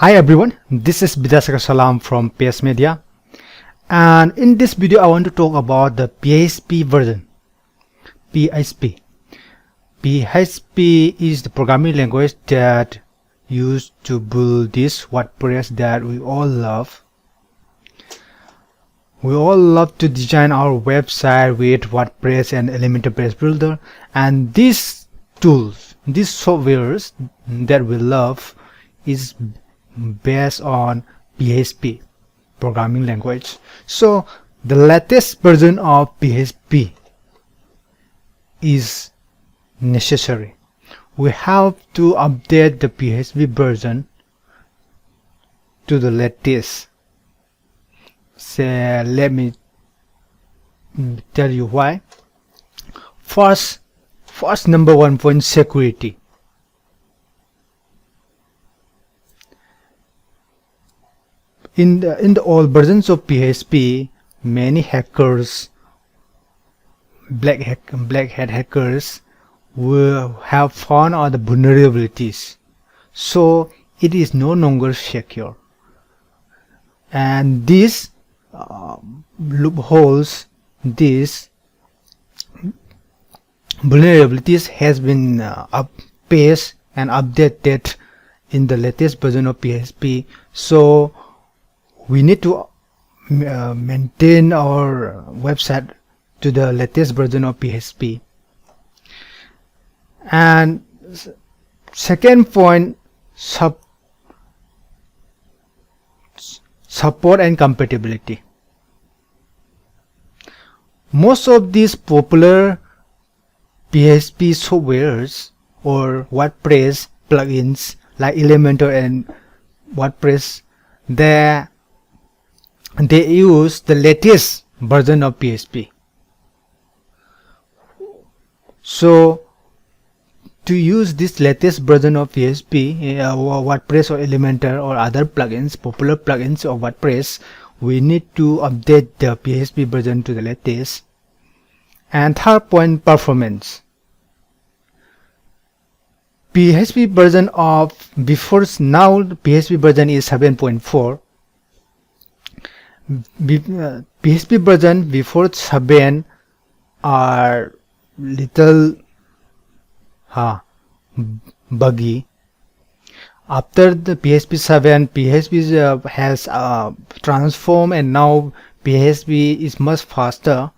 Hi everyone, this is Bidasakar Salam from PS Media, and in this video I want to talk about the PHP version. PHP is the programming language that used to build this WordPress that we all love. We all love to design our website with WordPress and Elementor Page Builder, and these tools, these softwares that we love is based on PHP programming language. So the latest version of PHP is necessary. We have to update the PHP version to the latest. So let me tell you why. First number 1 point, security. In the old versions of PHP, many hackers, black hat hackers, will have found all the vulnerabilities, so it is no longer secure. And these loopholes, these vulnerabilities has been patched and updated in the latest version of PHP. So we need to maintain our website to the latest version of PHP. And second point, support and compatibility. Most of these popular PHP softwares or WordPress plugins like Elementor and WordPress, they use the latest version of PHP. So to use this latest version of PHP, WordPress or Elementor or other plugins, popular plugins of WordPress, we need to update the PHP version to the latest. And third point, performance. PHP version of before, now the PHP version is 7.4. PHP version before 7 are little buggy. After the PHP 7, PHP has transformed, and now PHP is much faster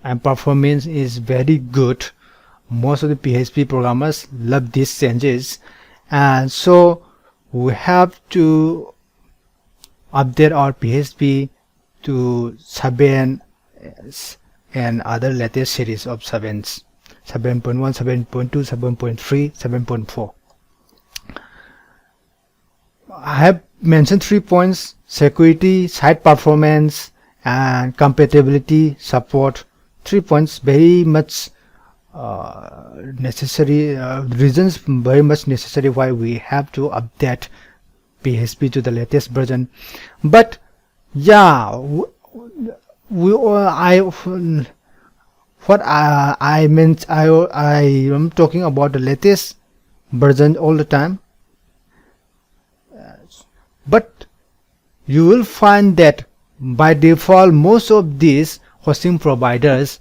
and performance is very good. Most of the PHP programmers love these changes, and so we have to update our PHP to 7 and other latest series of 7s, 7.1, 7.2, 7.3, 7.4. I have mentioned 3 points: security, site performance, and compatibility support. 3 points very much necessary, reasons very much necessary why we have to update PHP to the latest version. But yeah, I am talking about the latest version all the time. But you will find that by default most of these hosting providers,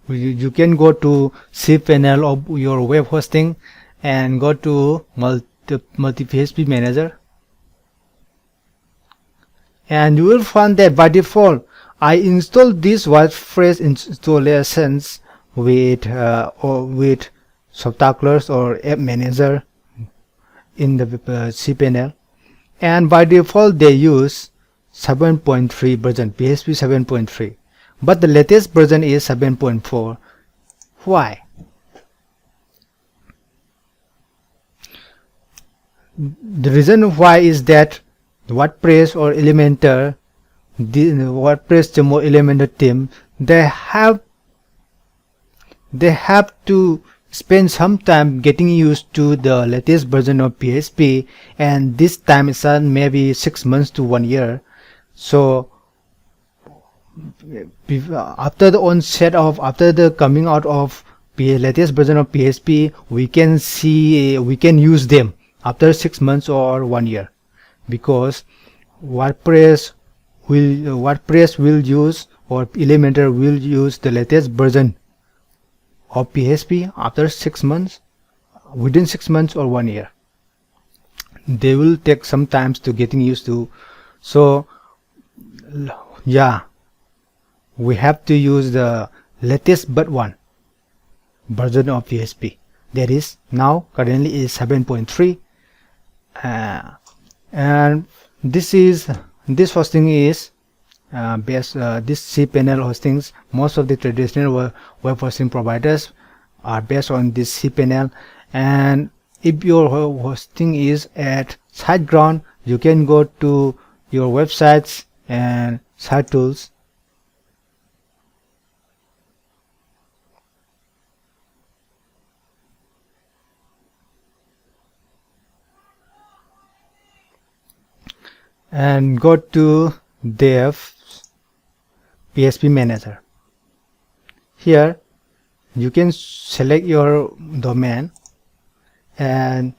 you can go to cPanel of your web hosting and go to multi PHP manager, and you will find that by default I installed these WordPress installations with Spectaculars or App Manager in the cPanel, and by default they use 7.3 version, PHP 7.3, but the latest version is 7.4. Why? The reason why is that WordPress or Elementor, the WordPress team or Elementor team, they have to spend some time getting used to the latest version of PHP, and this time is maybe 6 months to 1 year. So after the coming out of latest version of PHP, we can see, we can use them after 6 months or 1 year, because WordPress will use, or Elementor will use the latest version of PHP after 6 months, within 6 months or 1 year. They will take some time to getting used to. So yeah, we have to use the latest but one version of PHP, that is now currently is 7.3, and this hosting is based, this cPanel hostings. Most of the traditional web hosting providers are based on this cPanel, and if your hosting is at SiteGround, you can go to your websites and site tools, and go to dev PHP manager. Here you can select your domain, and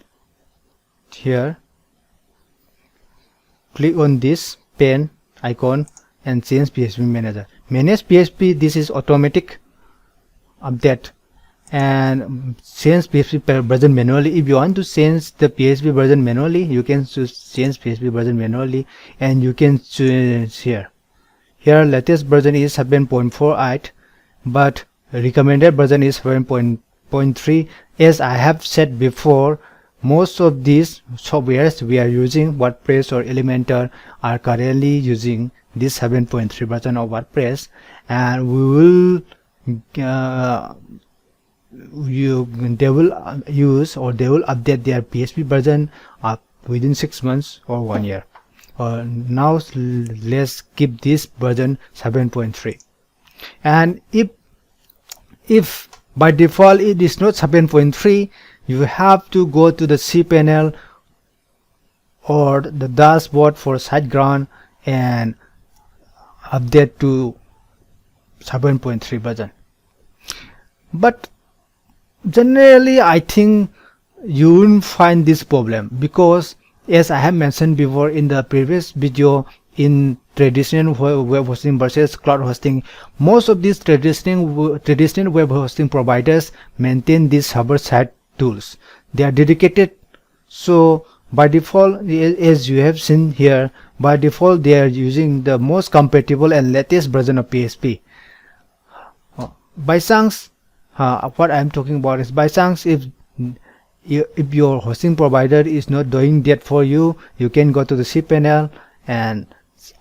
here click on this pen icon and change PHP manager. Manage PHP, this is automatic update, and change PHP version manually. If you want to change the PHP version manually, you can choose change PHP version manually, and you can choose here latest version is 7.48, but recommended version is 7.3. As I have said before, most of these softwares we are using, WordPress or Elementor, are currently using this 7.3 version of WordPress, and they will use, or they will update their PHP version up within 6 months or 1 year. Now let's keep this version 7.3, and if by default it is not 7.3, you have to go to the cPanel or the dashboard for SiteGround and update to 7.3 version. But generally I think you won't find this problem, because as I have mentioned before in the previous video, in traditional web hosting versus cloud hosting, most of these traditional web hosting providers maintain these server side tools. They are dedicated, so by default, as you have seen here, by default they are using the most compatible and latest version of PHP. By chance, what I am talking about is, by chance, if your hosting provider is not doing that for you, you can go to the cPanel and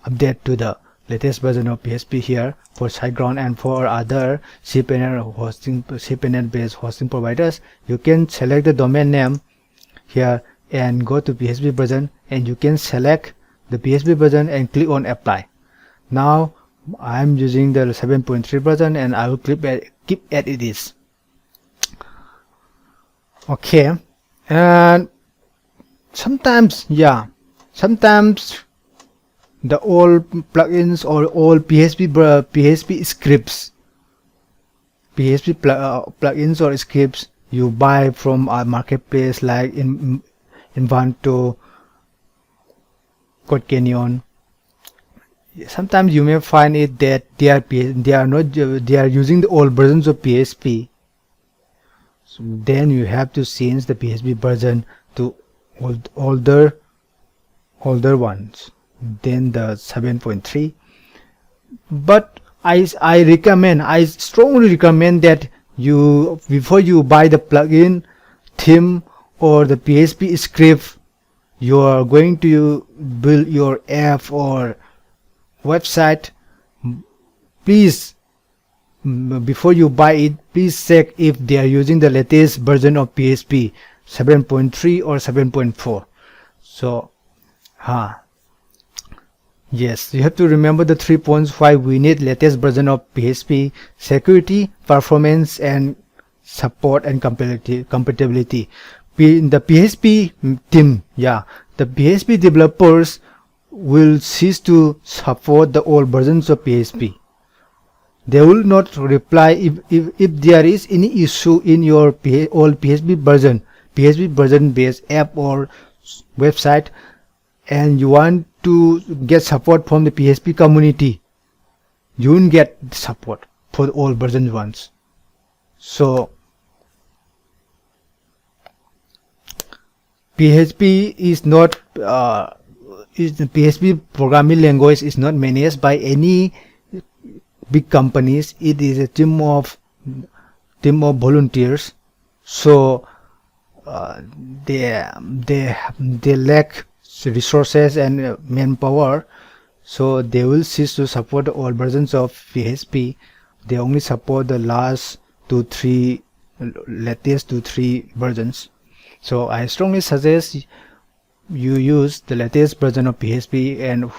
update to the latest version of PHP here for SiteGround, and for other cPanel based hosting providers, you can select the domain name here and go to PHP version, and you can select the PHP version and click on apply. Now I am using the 7.3 version, and I will keep at it is. Okay, and sometimes the old plugins or old PHP scripts, plugins or scripts you buy from a marketplace like Invanto, Code Canyon. Sometimes you may find it that they are using the old versions of PHP. So then you have to change the PHP version to older ones, then the 7.3. But I strongly recommend that you, before you buy the plugin, theme, or the PHP script you are going to build your app or website, please, before you buy it, please check if they are using the latest version of PHP 7.3 or 7.4. So yes, you have to remember the 3 points why we need latest version of PHP: security, performance, and support and compatibility. In the PHP team, the PHP developers will cease to support the old versions of PHP. They will not reply if there is any issue in your old PHP version based app or website, and you want to get support from the PHP community. You won't get support for the old version ones. So PHP is not the PHP programming language is not managed by any big companies. It is a team of volunteers. So they lack resources and manpower, so they will cease to support all versions of PHP. They only support the latest 2-3 versions. So I strongly suggest you use the latest version of PHP, and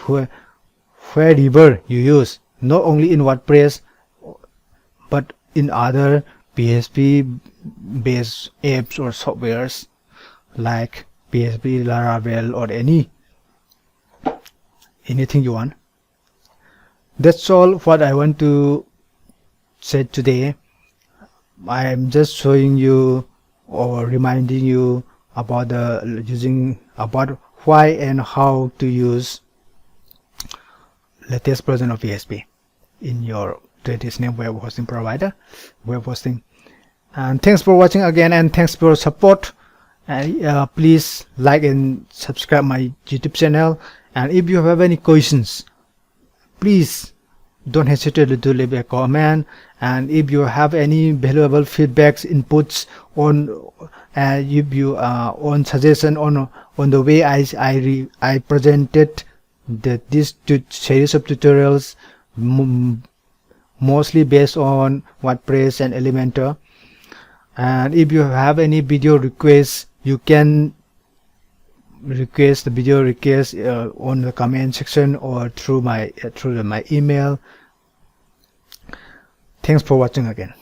wherever you use, not only in WordPress but in other PHP based apps or softwares like PHP, Laravel, or anything you want. That's all what I want to say today. I am just showing you or reminding you about about why and how to use latest version of PHP in your traditional web hosting provider, web hosting. And thanks for watching again, and thanks for your support. And please like and subscribe my YouTube channel. And if you have any questions, please don't hesitate to leave a comment. And if you have any valuable feedbacks, inputs on if you on suggestion on the way I presented this series of tutorials, mostly based on WordPress and Elementor. And if you have any video requests, you can request the video request on the comment section or through my email. Thanks for watching again.